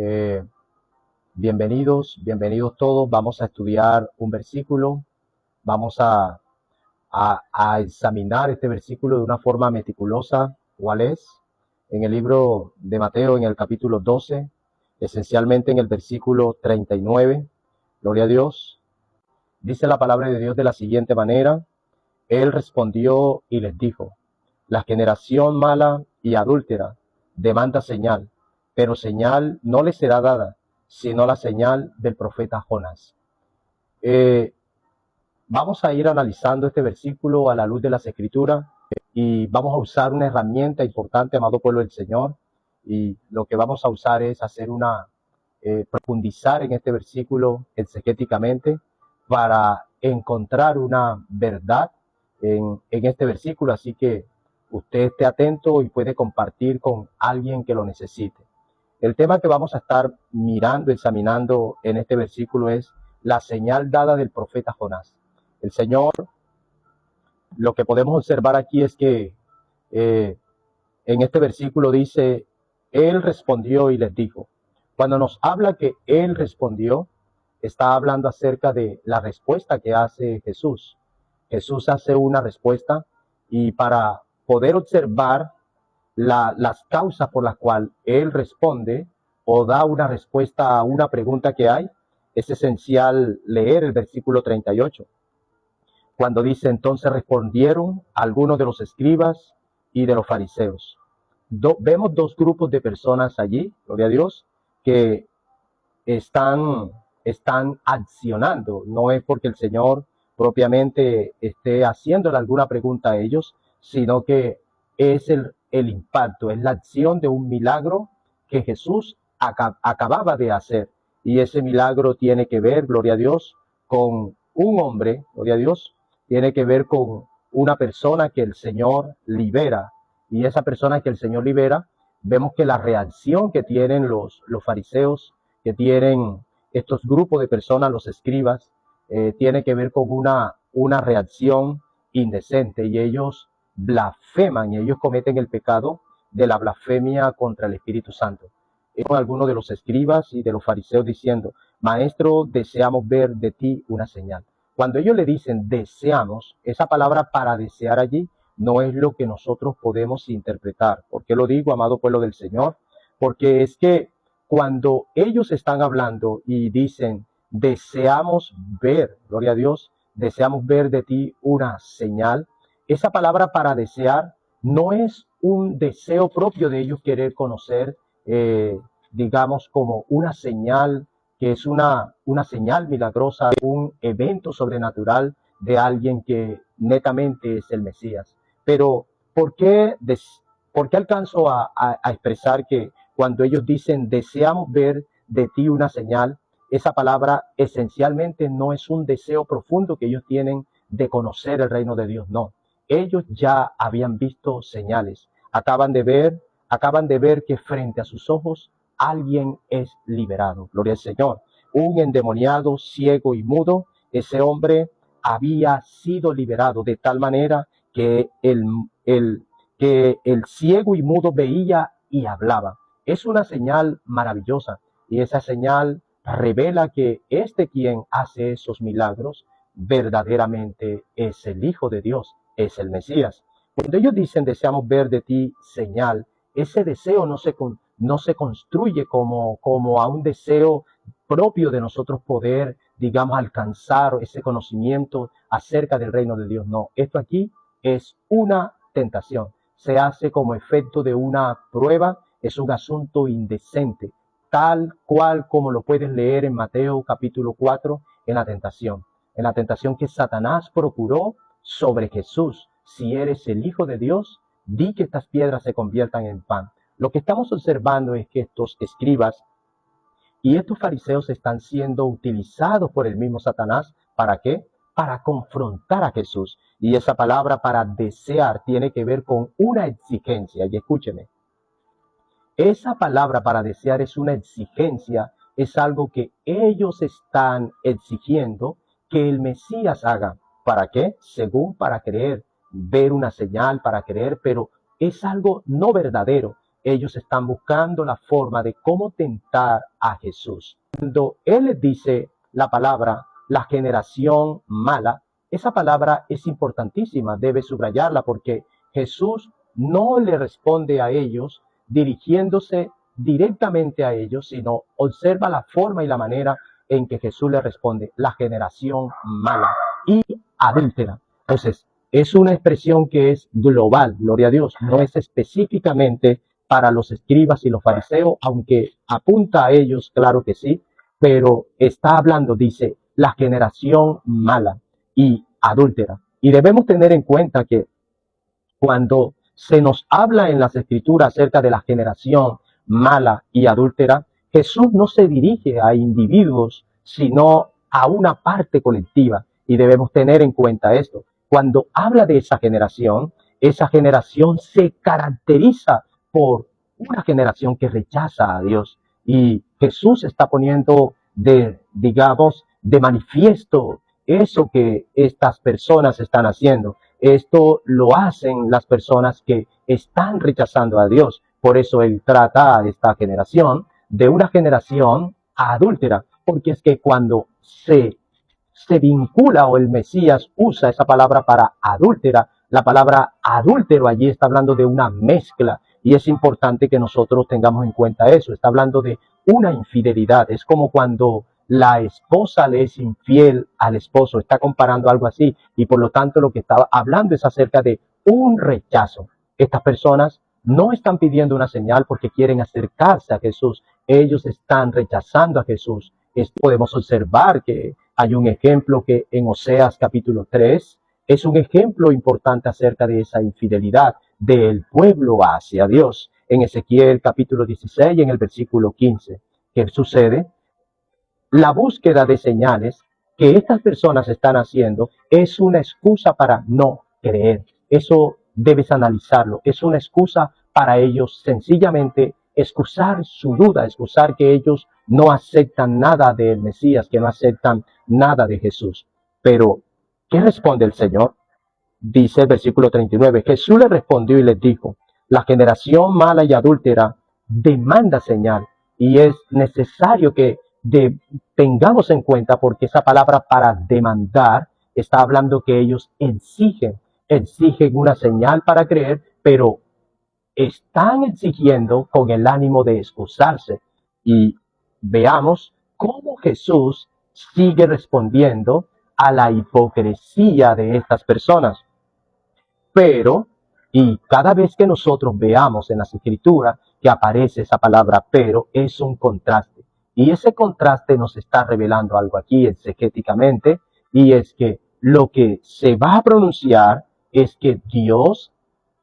Eh, bienvenidos todos. Vamos a estudiar un versículo. Vamos a examinar este versículo de una forma meticulosa. ¿Cuál es? En el libro de Mateo, en el capítulo 12, esencialmente en el versículo 39. Gloria a Dios. Dice la palabra de Dios de la siguiente manera. Él respondió y les dijo: la generación mala y adúltera demanda señal, pero señal no le será dada, sino la señal del profeta Jonás. Eh, Vamos a ir analizando este versículo a la luz de las Escrituras y vamos a usar una herramienta importante, amado pueblo del Señor, y lo que vamos a usar es hacer profundizar en este versículo exegéticamente para encontrar una verdad en este versículo, así que usted esté atento y puede compartir con alguien que lo necesite. El tema que vamos a estar mirando, examinando en este versículo es la señal dada del profeta Jonás. El Señor, lo que podemos observar aquí es que en este versículo dice, Él respondió y les dijo. Cuando nos habla que Él respondió, está hablando acerca de la respuesta que hace Jesús. Jesús hace una respuesta y para poder observar las causas por las cuales Él responde o da una respuesta a una pregunta que hay, es esencial leer el versículo 38. Cuando dice, entonces respondieron algunos de los escribas y de los fariseos. Vemos dos grupos de personas allí, gloria a Dios, que están accionando. No es porque el Señor propiamente esté haciéndole alguna pregunta a ellos, sino que es el impacto, es la acción de un milagro que Jesús acababa de hacer. Y ese milagro tiene que ver, gloria a Dios, con un hombre, gloria a Dios, tiene que ver con una persona que el Señor libera. Y esa persona que el Señor libera, vemos que la reacción que tienen los fariseos, que tienen estos grupos de personas, los escribas, tiene que ver con una reacción indecente y ellos blasfeman y ellos cometen el pecado de la blasfemia contra el Espíritu Santo. Algunos de los escribas y de los fariseos diciendo, Maestro, deseamos ver de ti una señal. Cuando ellos le dicen deseamos, esa palabra para desear allí no es lo que nosotros podemos interpretar. ¿Por qué lo digo, amado pueblo del Señor? Porque es que cuando ellos están hablando y dicen, deseamos ver, gloria a Dios, deseamos ver de ti una señal, esa palabra para desear no es un deseo propio de ellos querer conocer, digamos, como una señal, que es una señal milagrosa, un evento sobrenatural de alguien que netamente es el Mesías. Pero, ¿por qué alcanzo a expresar que cuando ellos dicen deseamos ver de ti una señal, esa palabra esencialmente no es un deseo profundo que ellos tienen de conocer el reino de Dios? No, ellos ya habían visto señales, acaban de ver que frente a sus ojos alguien es liberado, gloria al Señor. Un endemoniado, ciego y mudo, ese hombre había sido liberado de tal manera que el ciego y mudo veía y hablaba. Es una señal maravillosa y esa señal revela que quien hace esos milagros verdaderamente es el Hijo de Dios, es el Mesías. Cuando ellos dicen deseamos ver de ti señal, ese deseo no se construye como a un deseo propio de nosotros poder, digamos, alcanzar ese conocimiento acerca del reino de Dios. No, esto aquí es una tentación. Se hace como efecto de una prueba, es un asunto indecente, tal cual como lo puedes leer en Mateo capítulo 4 en la tentación que Satanás procuró sobre Jesús. Si eres el Hijo de Dios, di que estas piedras se conviertan en pan. Lo que estamos observando es que estos escribas y estos fariseos están siendo utilizados por el mismo Satanás. ¿Para qué? Para confrontar a Jesús. Y esa palabra para desear tiene que ver con una exigencia. Y escúcheme, esa palabra para desear es una exigencia, es algo que ellos están exigiendo que el Mesías haga. ¿Para qué? Según para creer, ver una señal para creer, pero es algo no verdadero. ellos están buscando la forma de cómo tentar a Jesús. Cuando Él les dice la palabra, la generación mala, esa palabra es importantísima, debe subrayarla porque Jesús no le responde a ellos dirigiéndose directamente a ellos, sino observa la forma y la manera en que Jesús le responde, la generación mala y adúltera. Entonces, es una expresión que es global, gloria a Dios, no es específicamente para los escribas y los fariseos, aunque apunta a ellos, claro que sí, pero está hablando, dice, la generación mala y adúltera. Y debemos tener en cuenta que cuando se nos habla en las escrituras acerca de la generación mala y adúltera, Jesús no se dirige a individuos, sino a una parte colectiva. Y debemos tener en cuenta esto. Cuando habla de esa generación se caracteriza por una generación que rechaza a Dios. Y Jesús está poniendo digamos, de manifiesto eso que estas personas están haciendo. Esto lo hacen las personas que están rechazando a Dios. Por eso Él trata a esta generación de una generación adúltera, porque es que cuando se vincula o el Mesías usa esa palabra para adúltera, la palabra adúltero allí está hablando de una mezcla y es importante que nosotros tengamos en cuenta eso. Está hablando de una infidelidad. Es como cuando la esposa le es infiel al esposo, está comparando algo así y por lo tanto lo que estaba hablando es acerca de un rechazo. Estas personas no están pidiendo una señal porque quieren acercarse a Jesús, ellos están rechazando a Jesús. Podemos observar que hay un ejemplo que en Oseas capítulo 3 es un ejemplo importante acerca de esa infidelidad del pueblo hacia Dios. En Ezequiel capítulo 16, en el versículo 15, ¿qué sucede? La búsqueda de señales que estas personas están haciendo es una excusa para no creer. Eso debes analizarlo. Es una excusa para ellos sencillamente excusar su duda, excusar que ellos no aceptan nada del Mesías, que no aceptan nada de Jesús. Pero, ¿qué responde el Señor? Dice el versículo 39, Jesús le respondió y les dijo, la generación mala y adúltera demanda señal y es necesario que tengamos en cuenta porque esa palabra para demandar está hablando que ellos exigen una señal para creer, pero están exigiendo con el ánimo de excusarse. Y veamos cómo Jesús sigue respondiendo a la hipocresía de estas personas. Pero, y cada vez que nosotros veamos en las escrituras que aparece esa palabra pero, es un contraste. Y ese contraste nos está revelando algo aquí exegéticamente, y es que lo que se va a pronunciar es que Dios,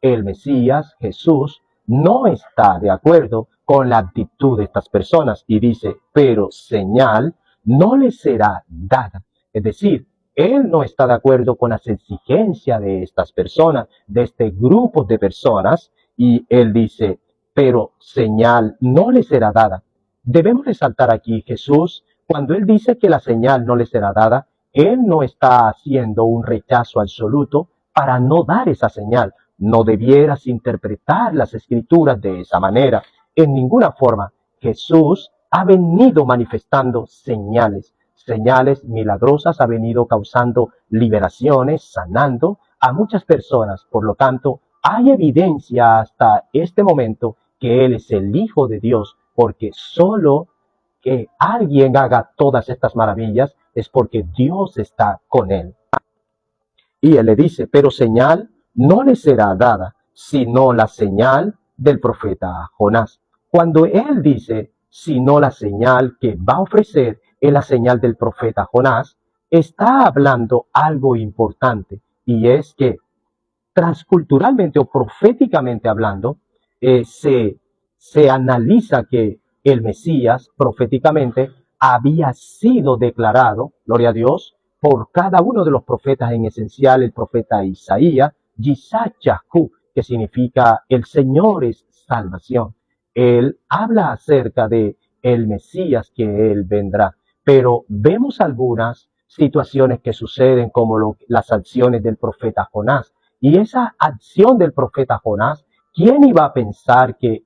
el Mesías, Jesús, no está de acuerdo con la actitud de estas personas. Y dice, pero señal no les será dada. Es decir, Él no está de acuerdo con las exigencias de estas personas, de este grupo de personas. Y Él dice, pero señal no les será dada. Debemos resaltar aquí Jesús, cuando Él dice que la señal no les será dada, Él no está haciendo un rechazo absoluto para no dar esa señal. No debieras interpretar las escrituras de esa manera. En ninguna forma. Jesús ha venido manifestando señales milagrosas, ha venido causando liberaciones, sanando a muchas personas. Por lo tanto, hay evidencia hasta este momento que Él es el Hijo de Dios, porque solo que alguien haga todas estas maravillas es porque Dios está con Él. Y Él le dice, pero señal no le será dada, sino la señal del profeta Jonás. Cuando Él dice, sino la señal que va a ofrecer es la señal del profeta Jonás, está hablando algo importante, y es que transculturalmente o proféticamente hablando, se analiza que el Mesías proféticamente había sido declarado, gloria a Dios, por cada uno de los profetas, en esencial el profeta Isaías, Yisachahú, que significa el Señor es salvación. Él habla acerca de el Mesías que Él vendrá, pero vemos algunas situaciones que suceden como las acciones del profeta Jonás. Y esa acción del profeta Jonás, ¿quién iba a pensar que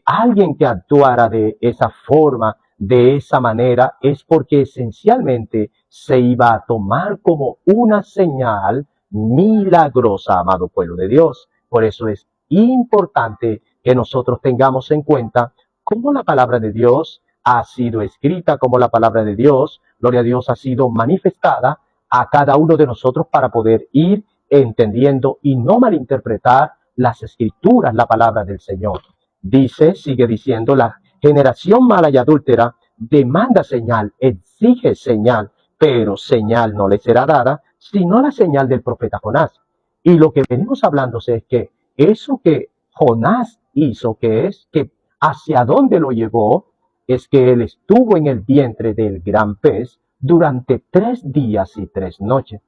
alguien que actuara de esa forma, de esa manera, es porque esencialmente se iba a tomar como una señal milagrosa, amado pueblo de Dios. Por eso es importante que nosotros tengamos en cuenta cómo la palabra de Dios ha sido escrita, cómo la palabra de Dios, gloria a Dios, ha sido manifestada a cada uno de nosotros para poder ir entendiendo y no malinterpretar las escrituras, la palabra del Señor. Dice, sigue diciendo, la generación mala y adúltera demanda señal, exige señal, pero señal no le será dada, sino la señal del profeta Jonás. Y lo que venimos hablando es que eso que Jonás hizo, que es que hacia dónde lo llevó, es que él estuvo en el vientre del gran pez durante 3 días y 3 noches.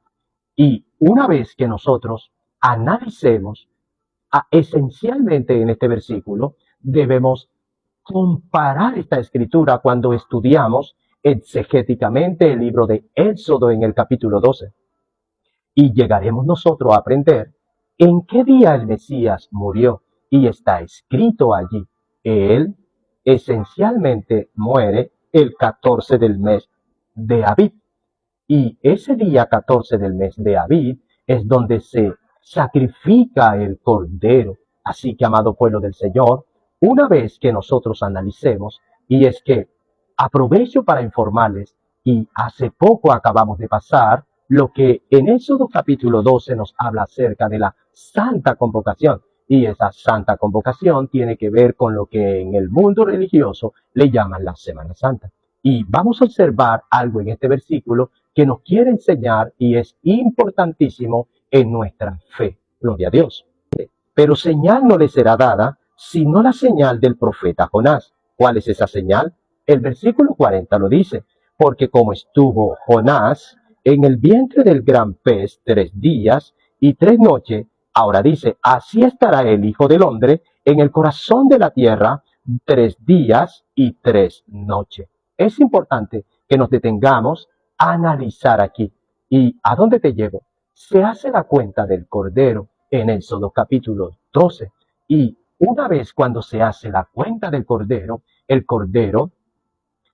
Y una vez que nosotros analicemos esencialmente en este versículo, debemos comparar esta escritura cuando estudiamos exegéticamente el libro de Éxodo en el capítulo 12. Y llegaremos nosotros a aprender en qué día el Mesías murió. Y está escrito allí. Él esencialmente muere el 14 del mes de Abib. Y ese día 14 del mes de Abib es donde se sacrifica el cordero. Así que, amado pueblo del Señor, una vez que nosotros analicemos, y es que aprovecho para informarles, y hace poco acabamos de pasar lo que en Éxodo capítulo 12 nos habla acerca de la santa convocación. Y esa santa convocación tiene que ver con lo que en el mundo religioso le llaman la Semana Santa. Y vamos a observar algo en este versículo que nos quiere enseñar y es importantísimo en nuestra fe. Gloria a Dios. Pero señal no le será dada, sino la señal del profeta Jonás. ¿Cuál es esa señal? El versículo 40 lo dice, porque como estuvo Jonás en el vientre del gran pez 3 días y 3 noches, ahora dice, así estará el Hijo del Hombre en el corazón de la tierra 3 días y 3 noches. Es importante que nos detengamos a analizar aquí. ¿Y a dónde te llevo? Se hace la cuenta del Cordero en Éxodo capítulo 12. Y una vez cuando se hace la cuenta del Cordero, el Cordero,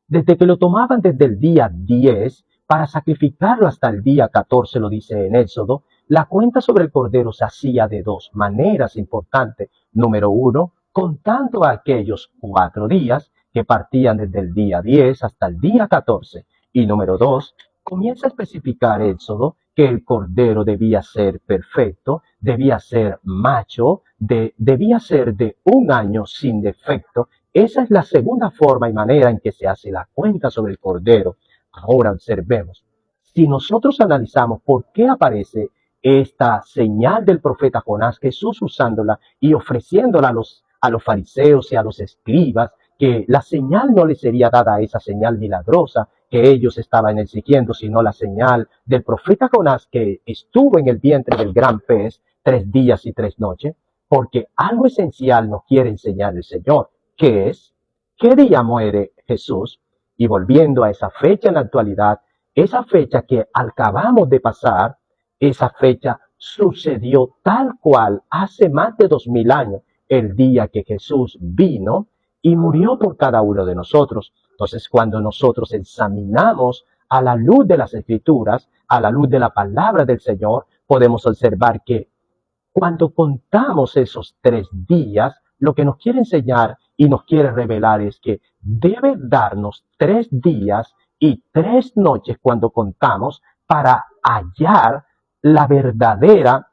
desde que lo tomaban desde el día 10 para sacrificarlo hasta el día 14, lo dice en Éxodo, la cuenta sobre el Cordero se hacía de dos maneras importantes. Número uno, contando aquellos 4 días que partían desde el día 10 hasta el día 14. Y número dos, comienza a especificar Éxodo que el Cordero debía ser perfecto, debía ser macho, debía ser de 1 año sin defecto. Esa es la segunda forma y manera en que se hace la cuenta sobre el Cordero. Ahora observemos. Si nosotros analizamos por qué aparece esta señal del profeta Jonás, Jesús usándola y ofreciéndola a los fariseos y a los escribas, que la señal no le sería dada a esa señal milagrosa que ellos estaban exigiendo, sino la señal del profeta Jonás que estuvo en el vientre del gran pez 3 días y 3 noches, porque algo esencial nos quiere enseñar el Señor, que es, ¿qué día muere Jesús? Y volviendo a esa fecha en la actualidad, esa fecha que acabamos de pasar, esa fecha sucedió tal cual hace más de 2000 años, el día que Jesús vino y murió por cada uno de nosotros. Entonces, cuando nosotros examinamos a la luz de las Escrituras, a la luz de la palabra del Señor, podemos observar que cuando contamos esos 3 días, lo que nos quiere enseñar y nos quiere revelar es que debe darnos 3 días y 3 noches cuando contamos para hallar la verdadera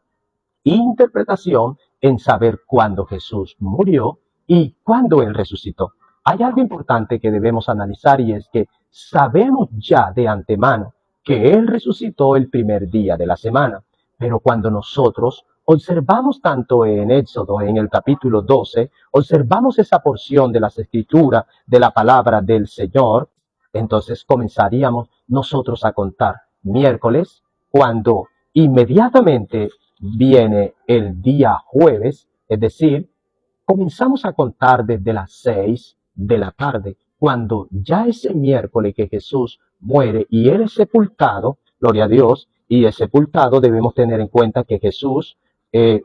interpretación en saber cuándo Jesús murió y cuándo Él resucitó. Hay algo importante que debemos analizar y es que sabemos ya de antemano que Él resucitó el primer día de la semana, pero cuando nosotros observamos tanto en Éxodo, en el capítulo 12, observamos esa porción de las Escrituras, de la palabra del Señor, entonces comenzaríamos nosotros a contar miércoles, cuando inmediatamente viene el día jueves, es decir, comenzamos a contar desde las 6 de la tarde, cuando ya ese miércoles que Jesús muere y Él es sepultado, gloria a Dios, y es sepultado, debemos tener en cuenta que Jesús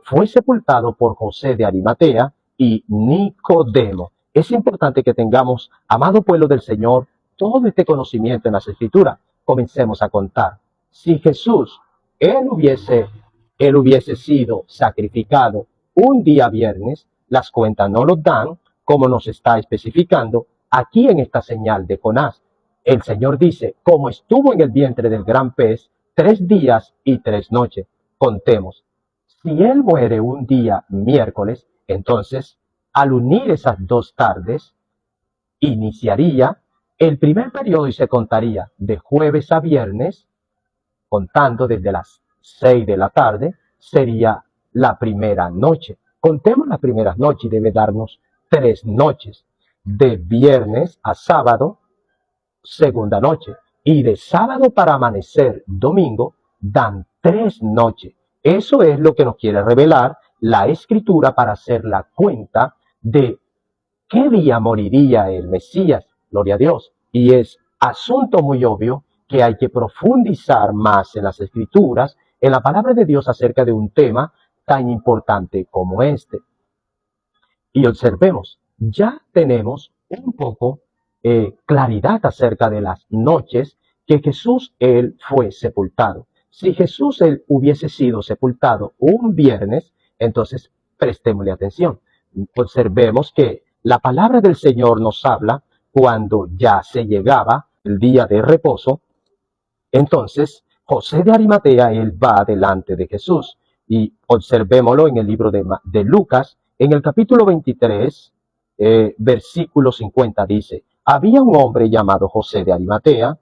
fue sepultado por José de Arimatea y Nicodemo. es importante que tengamos, amado pueblo del Señor, todo este conocimiento en las Escrituras. Comencemos a contar. Si Jesús, él hubiese sido sacrificado un día viernes, las cuentas no lo dan, como nos está especificando aquí en esta señal de Jonás. El Señor dice, como estuvo en el vientre del gran pez 3 días y 3 noches. Contemos. Si él muere un día miércoles, entonces, al unir esas 2 tardes, iniciaría el primer periodo y se contaría de jueves a viernes, contando desde las 6 de la tarde, sería la primera noche. Contemos las primeras noches y debe darnos 3 noches. De viernes a sábado, segunda noche. Y de sábado para amanecer domingo, dan 3 noches. Eso es lo que nos quiere revelar la Escritura para hacer la cuenta de qué día moriría el Mesías. Gloria a Dios. Y es asunto muy obvio que hay que profundizar más en las Escrituras, en la palabra de Dios acerca de un tema tan importante como este. Y observemos, ya tenemos un poco claridad acerca de las noches que Jesús, él fue sepultado. Si Jesús, él hubiese sido sepultado un viernes, entonces prestémosle atención. Observemos que la palabra del Señor nos habla cuando ya se llegaba el día de reposo. Entonces, José de Arimatea, él va delante de Jesús. Y observémoslo en el libro de Lucas, en el capítulo 23, versículo 50, dice, había un hombre llamado José de Arimatea,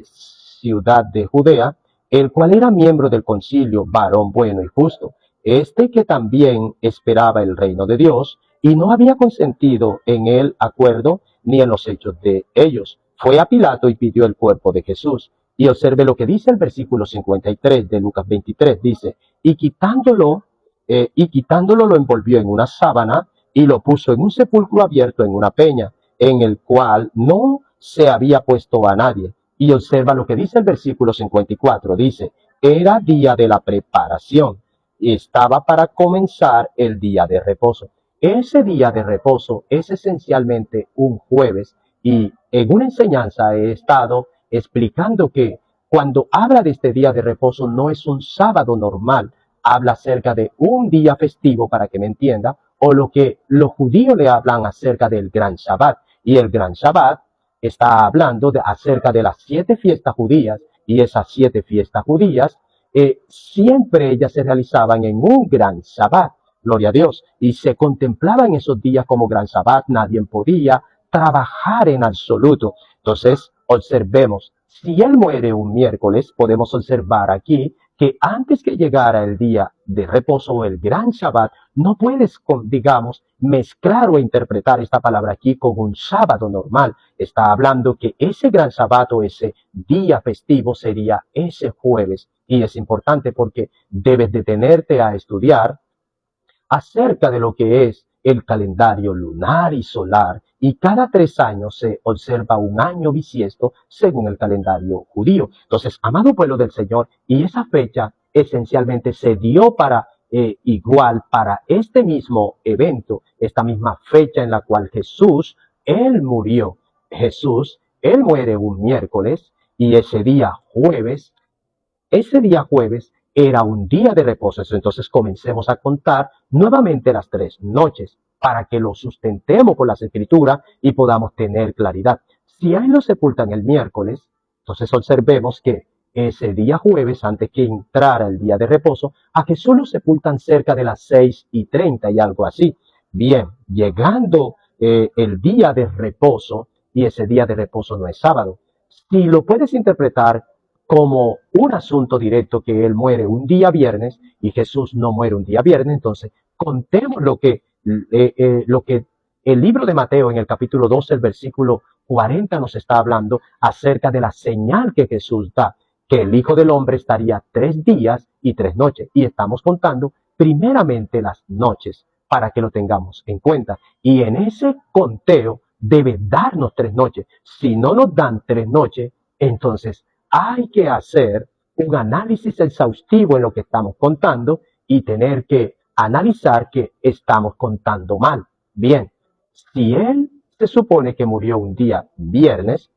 ciudad de Judea, el cual era miembro del concilio, varón bueno y justo, este que también esperaba el reino de Dios, y no había consentido en el acuerdo ni en los hechos de ellos. Fue a Pilato y pidió el cuerpo de Jesús. Y observe lo que dice el versículo 53 de Lucas 23, dice, y quitándolo lo envolvió en una sábana y lo puso en un sepulcro abierto en una peña, en el cual no se había puesto a nadie. Y observa lo que dice el versículo 54, dice, era día de la preparación y estaba para comenzar el día de reposo. Ese día de reposo es esencialmente un jueves, y en una enseñanza he estado explicando que cuando habla de este día de reposo no es un sábado normal, habla acerca de un día festivo, para que me entienda, o lo que los judíos le hablan acerca del gran Shabbat. Y el gran Shabbat está hablando acerca de las 7 fiestas judías, y esas 7 fiestas judías siempre ellas se realizaban en un gran Shabbat, gloria a Dios, y se contemplaban esos días como gran Shabbat, nadie podía trabajar en absoluto. Entonces, observemos, si él muere un miércoles, podemos observar aquí que antes que llegara el día de reposo o el gran Shabbat, no puedes, digamos, mezclar o interpretar esta palabra aquí con un sábado normal. Está hablando que ese gran Shabbat o ese día festivo sería ese jueves. Y es importante porque debes detenerte a estudiar acerca de lo que es el calendario lunar y solar, y cada 3 años se observa un año bisiesto según el calendario judío. Entonces, amado pueblo del Señor, y esa fecha esencialmente se dio para igual para este mismo evento, esta misma fecha en la cual Jesús, él murió. Jesús, él muere un miércoles, y ese día jueves era un día de reposo. Entonces comencemos a contar nuevamente las 3 noches para que lo sustentemos con las Escrituras y podamos tener claridad. Si a él lo sepultan el miércoles, entonces observemos que ese día jueves, antes que entrara el día de reposo, a Jesús lo sepultan cerca de las 6:30 y algo así. Bien, llegando el día de reposo, y ese día de reposo no es sábado. Si lo puedes interpretar como un asunto directo, que él muere un día viernes y Jesús no muere un día viernes, entonces contemos lo que el libro de Mateo en el capítulo 12, el versículo 40 nos está hablando acerca de la señal que Jesús da, que el Hijo del Hombre estaría 3 días y 3 noches. Y estamos contando primeramente las noches para que lo tengamos en cuenta. Y en ese conteo debe darnos 3 noches. Si no nos dan 3 noches, entonces hay que hacer un análisis exhaustivo en lo que estamos contando y tener que analizar que estamos contando mal. Bien, Si él se supone que murió un día viernes,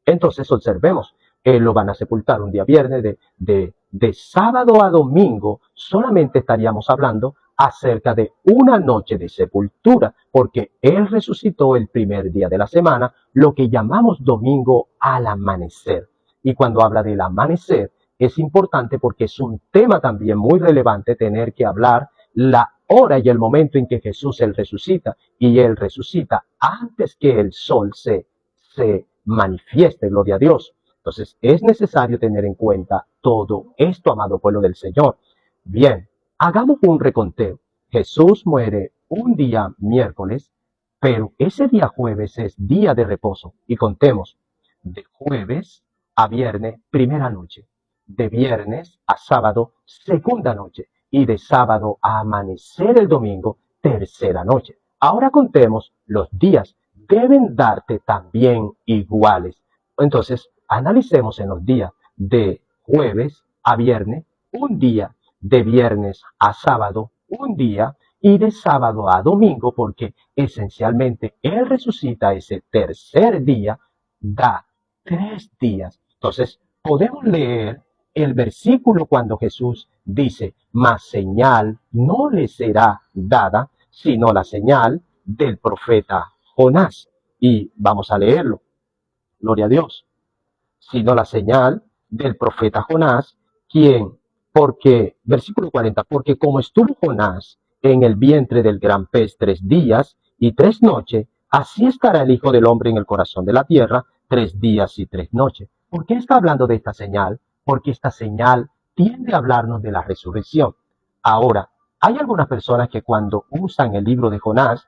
entonces observemos, lo van a sepultar un día viernes, de sábado a domingo, solamente estaríamos hablando acerca de una noche de sepultura, porque él resucitó el primer día de la semana, lo que llamamos domingo al amanecer. Y cuando habla del amanecer, es importante porque es un tema también muy relevante tener que hablar la hora y el momento en que Jesús él resucita. Y él resucita antes que el sol se manifieste, gloria a Dios. Entonces, es necesario tener en cuenta todo esto, amado pueblo del Señor. Bien, hagamos un reconteo. Jesús muere un día miércoles, pero ese día jueves es día de reposo. Y contemos, de jueves a viernes, primera noche. De viernes a sábado, segunda noche. Y de sábado a amanecer el domingo, tercera noche. Ahora contemos los días. Deben darte también iguales. Entonces, analicemos en los días de jueves a viernes, un día, de viernes a sábado, un día, y de sábado a domingo, porque esencialmente Él resucita ese tercer día, da 3 días. Entonces, podemos leer el versículo cuando Jesús dice, mas señal no le será dada, sino la señal del profeta Jonás. Y vamos a leerlo. Gloria a Dios. Sino la señal del profeta Jonás, quien, porque, versículo 40, porque como estuvo Jonás en el vientre del gran pez 3 días y 3 noches, así estará el Hijo del Hombre en el corazón de la tierra 3 días y 3 noches. ¿Por qué está hablando de esta señal? Porque esta señal tiende a hablarnos de la resurrección. Ahora, hay algunas personas que cuando usan el libro de Jonás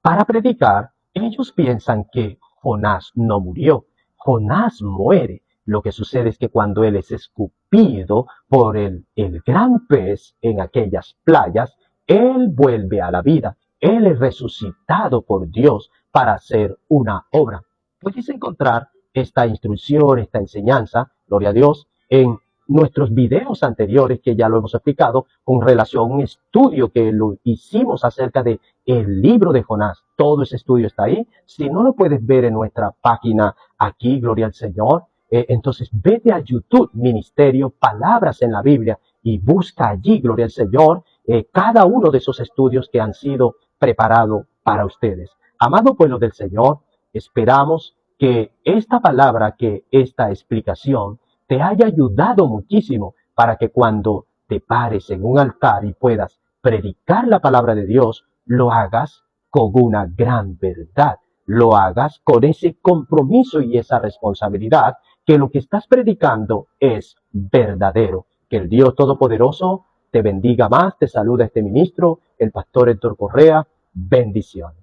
para predicar, ellos piensan que Jonás no murió. Jonás muere. Lo que sucede es que cuando él es escupido por el gran pez en aquellas playas, él vuelve a la vida. Él es resucitado por Dios para hacer una obra. Puedes encontrar esta instrucción, esta enseñanza, gloria a Dios, en nuestros videos anteriores que ya lo hemos explicado con relación a un estudio que lo hicimos acerca de el libro de Jonás. Todo ese estudio está ahí. Si no lo puedes ver en nuestra página aquí, gloria al Señor, entonces vete a YouTube, Ministerio Palabras en la Biblia, y busca allí, gloria al Señor, cada uno de esos estudios que han sido preparados para ustedes. Amado pueblo del Señor, esperamos que esta palabra, que esta explicación te haya ayudado muchísimo para que cuando te pares en un altar y puedas predicar la palabra de Dios, lo hagas con una gran verdad, lo hagas con ese compromiso y esa responsabilidad que lo que estás predicando es verdadero. Que el Dios Todopoderoso te bendiga más. Te saluda este ministro, el pastor Héctor Correa. Bendiciones.